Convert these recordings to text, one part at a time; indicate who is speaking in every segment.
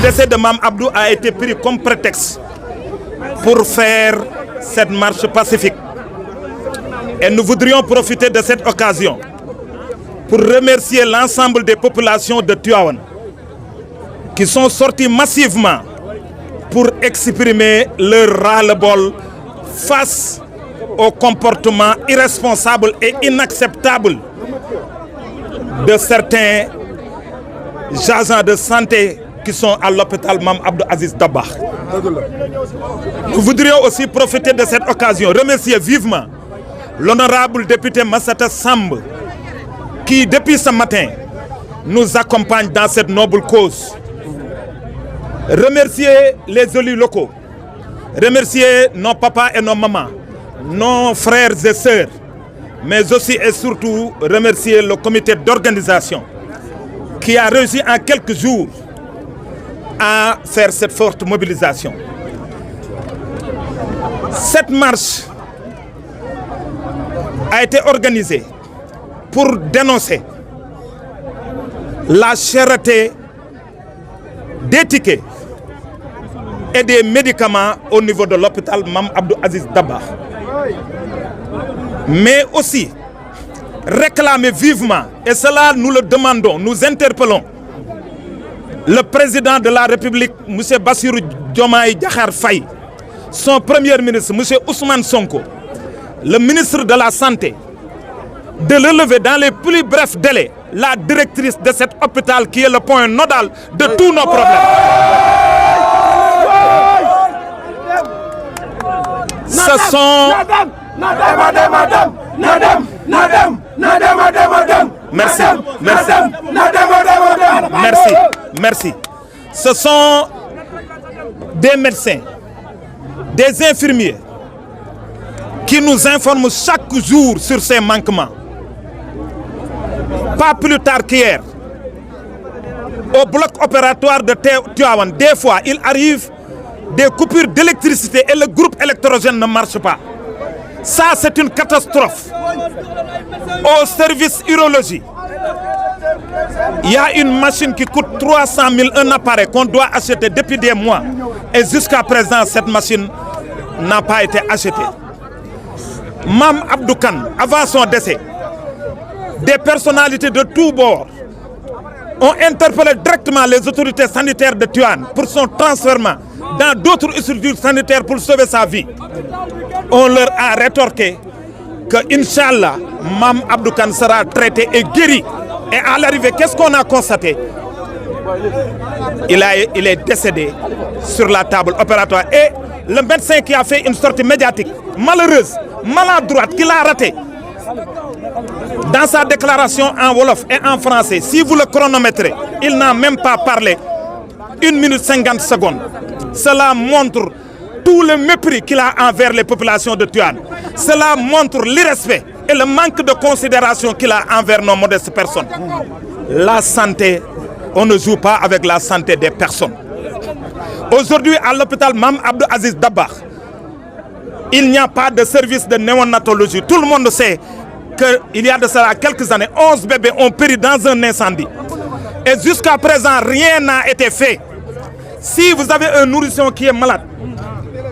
Speaker 1: décès de Mame Abdou a été pris comme prétexte pour faire cette marche pacifique. Et nous voudrions profiter de cette occasion pour remercier l'ensemble des populations de Tivaouane qui sont sorties massivement pour exprimer leur ras-le-bol face au comportement irresponsable et inacceptable de certains agents de santé qui sont à l'hôpital Mame Abdou Aziz Dabakh. Nous voudrions aussi profiter de cette occasion, remercier vivement l'honorable député Massata Samb qui, depuis ce matin, nous accompagne dans cette noble cause. Remercier les élus locaux, remercier nos papas et nos mamans, nos frères et sœurs, mais aussi et surtout remercier le comité d'organisation qui a réussi en quelques jours à faire cette forte mobilisation. Cette marche a été organisée pour dénoncer la cherté des tickets et des médicaments au niveau de l'hôpital Mame Abdou Aziz Dabakh. Mais aussi réclamer vivement, et cela nous le demandons, nous interpellons le président de la République, M. Bassirou Diomaye Diakhar Faye, son premier ministre, M. Ousmane Sonko, le ministre de la Santé, de relever dans les plus brefs délais la directrice de cet hôpital qui est le point nodal de tous nos problèmes. Ce sont... Merci, merci, merci, merci. Ce sont des médecins, des infirmiers qui nous informent chaque jour sur ces manquements. Pas plus tard qu'hier, au bloc opératoire de Tivaouane, des fois, il arrive des coupures d'électricité et le groupe électrogène ne marche pas. Ça, c'est une catastrophe. Au service urologie, il y a une machine qui coûte 300 000, un appareil qu'on doit acheter depuis des mois. Et jusqu'à présent, cette machine n'a pas été achetée. Mame Abdou Kane, avant son décès, des personnalités de tous bords ont interpellé directement les autorités sanitaires de Tivaouane pour son transfert dans d'autres structures sanitaires pour sauver sa vie. On leur a rétorqué que, Inch'Allah, Mame Abdou Kane sera traité et guéri. Et à l'arrivée, qu'est-ce qu'on a constaté? Il est décédé sur la table opératoire. Et le médecin qui a fait une sortie médiatique, malheureuse, maladroite, qu'il a raté, dans sa déclaration en wolof et en français, si vous le chronométrez, il n'a même pas parlé 1 minute 50 secondes. Cela montre tout le mépris qu'il a envers les populations de Tivaouane. Cela montre l'irrespect et le manque de considération qu'il a envers nos modestes personnes. La santé, on ne joue pas avec la santé des personnes. Aujourd'hui, à l'hôpital Mame Abdou Aziz Dabakh, il n'y a pas de service de néonatologie. Tout le monde sait qu'il y a de cela quelques années, 11 bébés ont péri dans un incendie. Et jusqu'à présent, rien n'a été fait. Si vous avez un nourrisson qui est malade,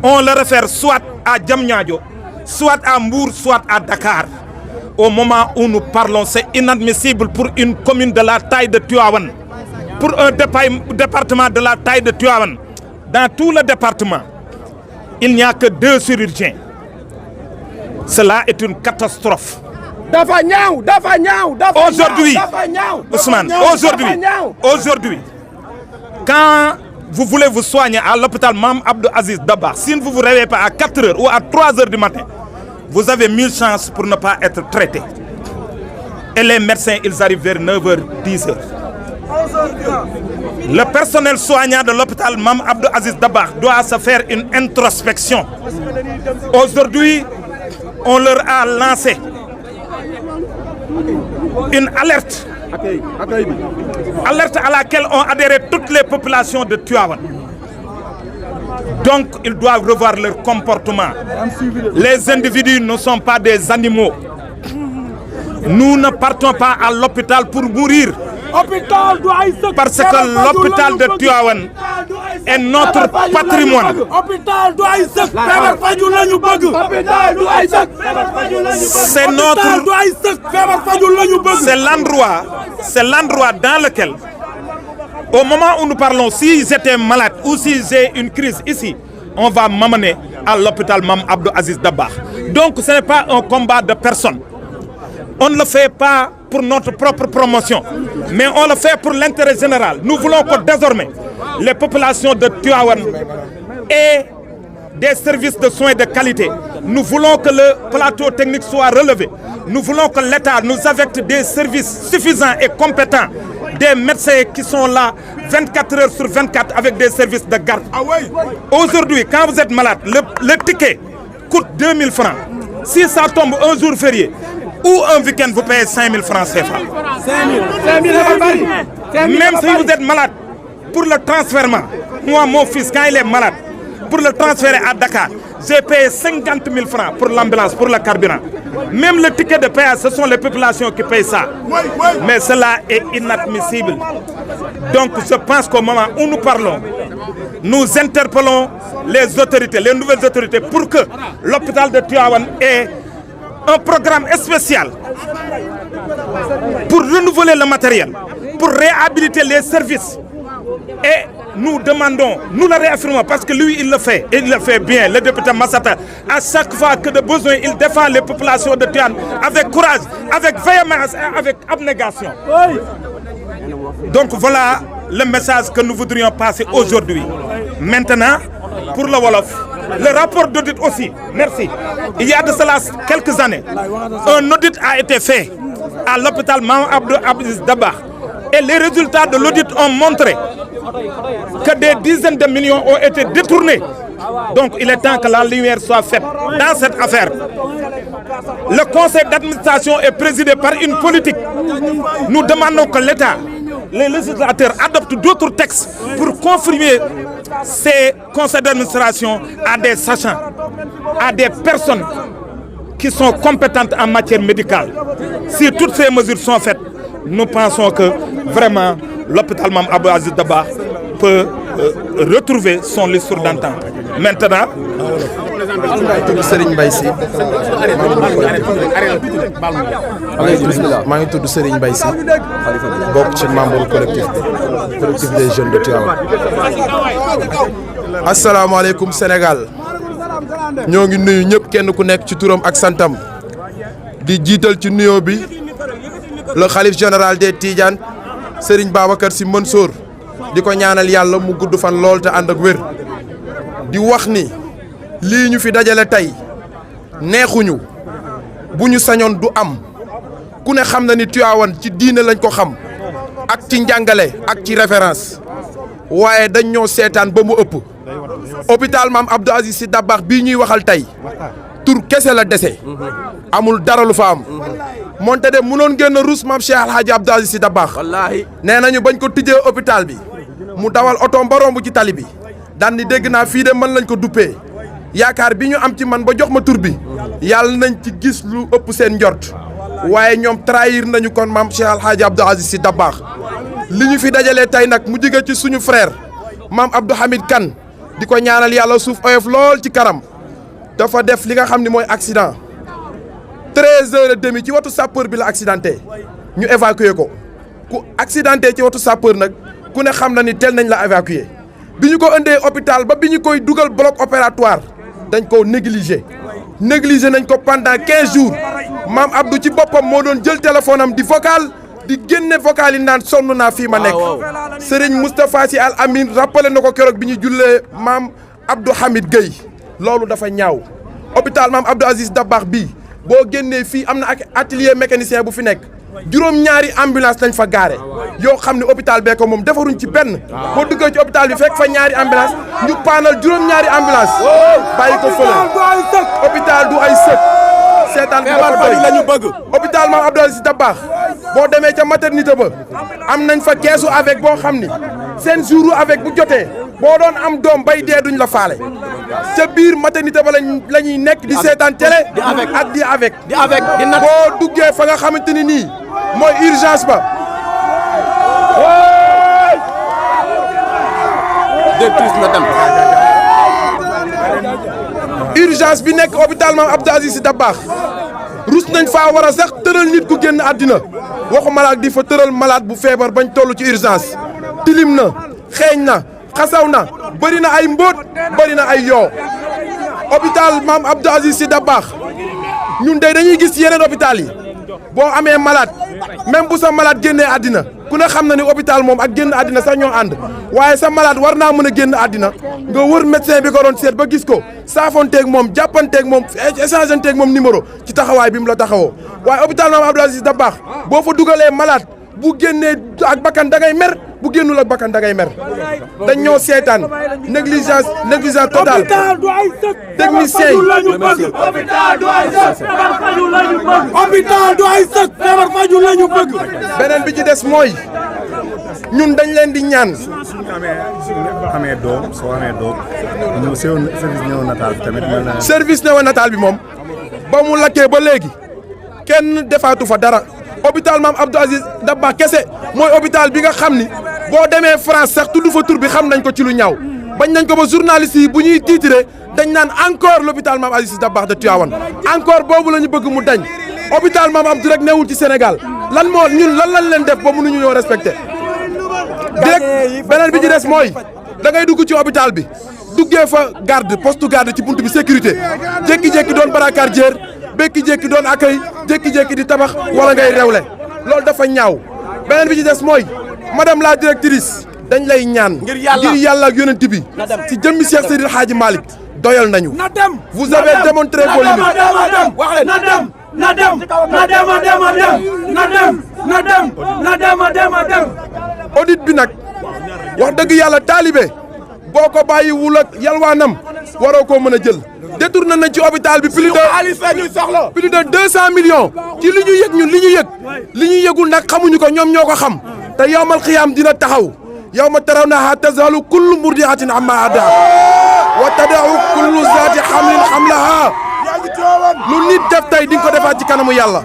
Speaker 1: on le réfère soit à Diamniadio, soit à Mbour, soit à Dakar. Au moment où nous parlons, c'est inadmissible pour une commune de la taille de Tivaouane, pour un département de la taille de Tivaouane. Dans tout le département, il n'y a que 2 chirurgiens. Cela est une catastrophe. Aujourd'hui, Ousmane, aujourd'hui, quand vous voulez vous soigner à l'hôpital Mame Abdou Aziz Dabakh, si vous ne vous réveillez pas à 4 h ou à 3 h du matin, vous avez 1000 chances pour ne pas être traité. Et les médecins, ils arrivent vers 9 h, 10 h. Le personnel soignant de l'hôpital Mame Abdou Aziz Dabakh doit se faire une introspection. Aujourd'hui, on leur a lancé une alerte. Alerte à laquelle ont adhéré toutes les populations de Tivaouane. Donc, ils doivent revoir leur comportement. Les individus ne sont pas des animaux. Nous ne partons pas à l'hôpital pour mourir. parce que l'hôpital de Tivaouane est notre patrimoine. C'est l'endroit dans lequel, au moment où nous parlons, si j'étais malade ou si j'ai une crise ici, on va m'amener à l'hôpital Mame Abdou Aziz Dabakh. Donc ce n'est pas un combat de personne. On ne le fait pas pour notre propre promotion, mais on le fait pour l'intérêt général. Nous voulons que désormais, les populations de Tivaouane aient des services de soins de qualité. Nous voulons que le plateau technique soit relevé. Nous voulons que l'État nous affecte des services suffisants et compétents, des médecins qui sont là 24 heures sur 24 avec des services de garde. Aujourd'hui, quand vous êtes malade, le ticket coûte 2000 francs. Si ça tombe un jour férié ou un week-end, vous payez 5000 francs CFA. 5000 Même si vous êtes malade, pour le transfèrement, moi, mon fils, quand il est malade, pour le transférer à Dakar, j'ai payé 50 000 francs pour l'ambulance, pour le carburant. Même le ticket de péage, ce sont les populations qui payent ça. Mais cela est inadmissible. Donc je pense qu'au moment où nous parlons, nous interpellons les autorités, les nouvelles autorités, pour que l'hôpital de Tivaouane ait un programme spécial pour renouveler le matériel, pour réhabiliter les services. Et nous demandons, nous le réaffirmons parce que lui il le fait, et il le fait bien, le député Massata. À chaque fois que de besoin, il défend les populations de Tivaouane avec courage, avec véhémence et avec abnégation. Donc voilà le message que nous voudrions passer aujourd'hui. Maintenant, pour le Wolof, le rapport d'audit aussi, merci. Il y a de cela quelques années, un audit a été fait à l'hôpital Mame Abdou Aziz Dabakh. Et les résultats de l'audit ont montré que des dizaines de millions ont été détournés. Donc il est temps que la lumière soit faite dans cette affaire. Le conseil d'administration est présidé par une politique. Nous demandons que l'État, les législateurs adoptent d'autres textes pour confirmer ces conseils d'administration à des sachants, à des personnes qui sont compétentes en matière médicale. Si toutes ces mesures sont faites, nous pensons que vraiment l'hôpital Mame Abdou Aziz Dabakh peut retrouver son lustre d'antan. Maintenant,
Speaker 2: Serigne Mbaye Sy maa ngi tudd Serigne Mbaye Sy bokk ci membre collectif des jeunes de Tivaouane. Asalaamaaleykum Sénégal, ñoo ngi nuyu ñëpp kenn ku nekk ci turam ak santam di jiital ci nuyoo bi le khalife général des Tidianes Serigne Babacar Sy Mansour di ko ñaanal yàlla mu gudd fan lool te ànd ak wér. di wax ni lii ñu fi dajale tey neexuñu, bu ñu sañoon du am. ku ne xam na ni Tivaouane ci diine lañ ko xam ak ci njàngale ak ci référence, waaye dañ ñoo seetaan ba mu ëpp. hôpital Mame Abdou Aziz Sy Dabakh bii ñuy waxal tey tur kese la dese, amul dara lu fa am. moonte de mënoon génn rus Mame Cheikh Al Hadji Abdou Aziz Sy Dabakh. nee nañu bañ ko tijjee hôpital bi mu dawal otoom ba romb ci tali bi daan ni dégg naa fii de mën lañ ko duppee. yaakaar bi ñu am ci man ba jox ma tur bi yàlla nañ ci gis lu ëpp seen njort, waaye ñoom trahir nañu kon Mame Cheikh Al Hadji Abdou Aziz Sy Dabakh. li ñu fi dajalee tey nag mu jóge ci suñu frère Mame Abdou Hamid Kane di ko ñaanal yàlla suuf oyof lool ci karam. dafa def li nga xam ni mooy accident 13h30 ci watu sapeur bi la accidenté, ñu évacuer ko. ku accidenté ci watu sapeur nag ku ne xam na ni tel nañ la évacuer. bi ñu ko indee hôpital ba bi ñu koy dugal bloc opératoire dañ ko négligé nañ ko pendant 15 jours. Mame Abdou ci boppam moo doon jël téléphone am di vocal di génne vocal yi naan sonn naa fii ma nekk. Serigne Moustapha Sy Al Amin rappelé na ko keroog bi ñu jullee Mame Abdou Hamid Gueye. loolu dafa ñaaw. hôpital Mame Abdou Aziz Dabakh bii boo génnee fii am na ak atelier mécanicien bu fi nekk, juróom-ñaari ambulance lañ fa gaare yoo xam ne hôpital bee ko moom defaruñ ci benn. boo duggee ci hôpital bi fekk fa ñaari ambulance ñu paanal juróom-ñaari ambulance bàyyi ko fële. hôpital du ay sëg seetaan bi dafa doy la ñu bëgg. hôpital Mame Abdou Aziz Sy Dabakh boo demee ca maternité ba am nañ fa keesu avec boo xam ni seen jouru avec bu jotee boo doon am doom bay dee duñ la faale. ca biir maternité ba la ñuy nekk di seetaan télé ak di avec boo duggee fa nga xamante ni nii mooy urgence ba urgence bi nekk hôpital Mame Abdou Aziz Sy Dabakh rus nañ faa war a sax tëral nit ku génn àddina waxuma la ak di fa tëral malade bu feebar bañ toll ci urgence tilim na xeeñ na xasaw na bëri na ay mbóot bëri na ay yoo hôpital Mame Abdou Aziz Sy Dabakh ñun de dañuy gis yeneen hôpital yi boo amee malade même bu sa malade génnee àddina ku ne xam na ni hôpital moom ak génn àddina sax ñoo ànd waaye sa malade war naa mën a génn àddina nga wër médecin bi ko doon seet ba gis ko saafonteeg moom jàppanteeg moom échangeanteeg moom numéro ci taxawaay bi mu la taxawoo waaye hôpital Mame Abdou Aziz Sy Dabakh boo fa dugalee malade bu génnee ak bakkan da ngay mer bu génnul ak bakkan da ngay mer dañ ñoo seetaan négligence totale technicien yi
Speaker 3: hôpital du ay sëkk feebar faju la ñu bëgg.
Speaker 2: beneen bi ci des mooy ñun dañ leen di ñaan.
Speaker 4: amee doom soo amee doom ñu service néonatal bi tamit.
Speaker 2: service néonatal bi moom ba mu lakkee ba léegi kenn defaatu fa dara hôpital Mame Abdou Aziz Dabakh kese mooy hôpital bi nga xam ni boo demee France sax tudd fa tur bi xam nañ ko ci lu ñaaw bañ nañ ko ba journaliste yi bu ñuy titré dañ naan encore l'hôpital Mame Aziz Sy Dabakh de Tivaouane encore boobu la ñu bëgg mu dañ hôpital Mame Abdou rek newul ci Sénégal lan moo ñun lan lañ leen def ba mënuñu ñoo respecté direct beneen bi ci des mooy da ngay dugg ci hôpital bi duggee fa garde poste garde ci buntu bi sécurité jékki-jékki doon bracardier jékki-jékki doon accueil jékki-jékki di tabax wala ngay rewle loolu dafa ñaaw beneen bi ci des mooy madame la directrice dañ lay ñaan ngir yàlla ak yonent bi ci jëmmi Cheikh Seydil Hadji Malick doyal nañu vous avez démontré vos limites audit bi nag wax dëgg yàlla taalibe boo ko bàyyiwul ak yalwaanam waroo koo mën a jël détourné nañ ci hôpital bi plus de 200 millions ci li ñu yëg ñun li ñu yëgul nag xamuñu ko ñoom ñoo ko xam te yawmal xiyaam dina taxaw yawma tarawnahaa tazhalu kullu murdi'atin ammaa arda'at wa tada'u kullu zaati hamlin hamlahaa lu nit def tey di nga ko defaat ci kanamu yàlla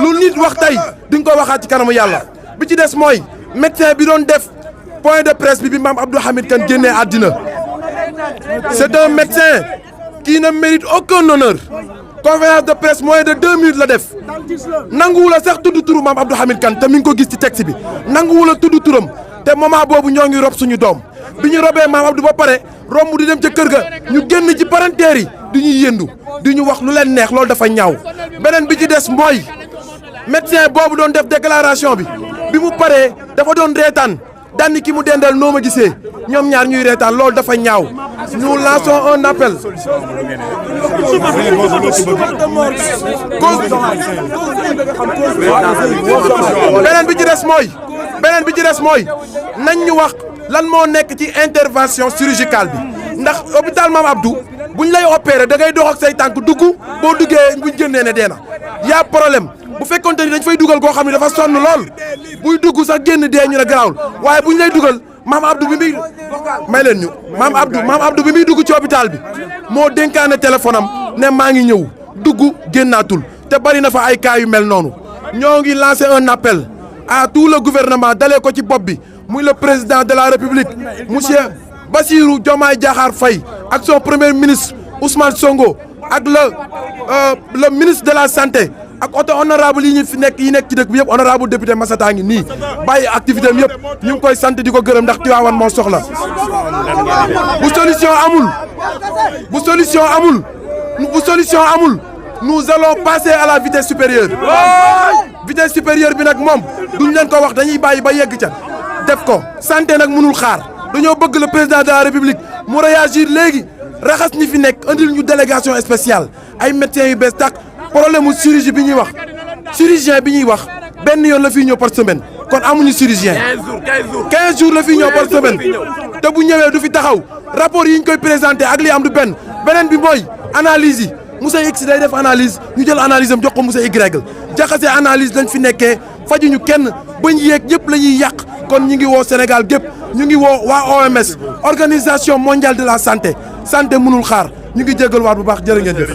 Speaker 2: lu nit wax tey di nga ko waxaat ci kanamu yàlla bi ci des mooy médecin bi doon def point de presse bi Mame Abdou Hamid Kane génnee àddina c'est un médecin qui ne mérite aucun honneur conférence de presse moins de 2 minutes la def nanguwul a sax tudd turu Mame Abdou Hamid Kane te mi ngi ko gis ci texte bi nanguwul a tudd turam te moment boobu ñoo ngi rob suñu doom bi ñu robee Mame Abdou ba pare romb di dem ca kër ga ñu génn ci parentère yi di ñu yëndu di ñu wax lu leen neex loolu dafa ñaaw beneen bi ci des mooy médecin boobu doon def déclaration bi mu paree dafa doon reetaan daan ki mu dendal noo ma gisee ñoom ñaar ñuy reetaan loolu dafa ñaaw nous lançons un appel beneen bi ci des mooy nañ ñu wax lan moo nekk ci intervention chirurgicale bi ndax hôpital Mame Abdou buñ lay opérer da ngay dox ak say tànk dugg boo duggee buñ génnee ne dee na y'a problème bu fekkonte ni dañ fay dugal koo xam ne dafa sonn lool buy dugg sax génn dee ñu ne garaawul waaye buñ lay dugal Mame Abdou bi muy may leen ñu Mame Abdou bi muy dugg ci hôpital bi moo dénkaane téléphone am ne maa ngi ñëw dugg génnaatul te bari na fa ay cas yu mel noonu ñoo ngi lancé un appel à tout le gouvernement dalee ko ci bopp bi muy le président de la république monsieur Bassirou Diomaye Diakhar Faye ak son premier ministre Ousmane Sonko ak le ministre de la santé ak auto honorable yi fi nekk ci dëkk bi yëpp honorable député Massata ngi nii bàyyi activité am yëpp ñu ngi koy sant di ko gërëm ndax Tivaouane moo soxla bu solution amul nous allons passer à la vitesse supérieure bi nag moom duñ leen ko wax dañuy bàyyi ba yegg ca def ko santé nag mënul xaar dañoo bëgg le président de la république mu réagir léegi raxas ñi fi nekk andil ñu délégation spéciale ay médecins yu bees tàq problème mu chirurgien bi ñuy wax benn yoon la fiy ñëw par semaine kon amuñu chirurgien 15 jours la fiy ñëw par semaine te bu ñëwee du fi taxaw rapport yi ñu koy présenté ak li am du beneen bi mooy analyse yi Moussa X day def analyse ñu jël analyse am jox ko Moussa Y jaxase analyse lañ fi nekkee fajuñu kenn bañ yeeg yëpp la ñuy yàq kon ñu ngi woo Sénégal gépp ñu ngi woo waa OMS organisation mondiale de la santé mënul xaar ñu ngi jégal waat bu baax jërë ngeen jëf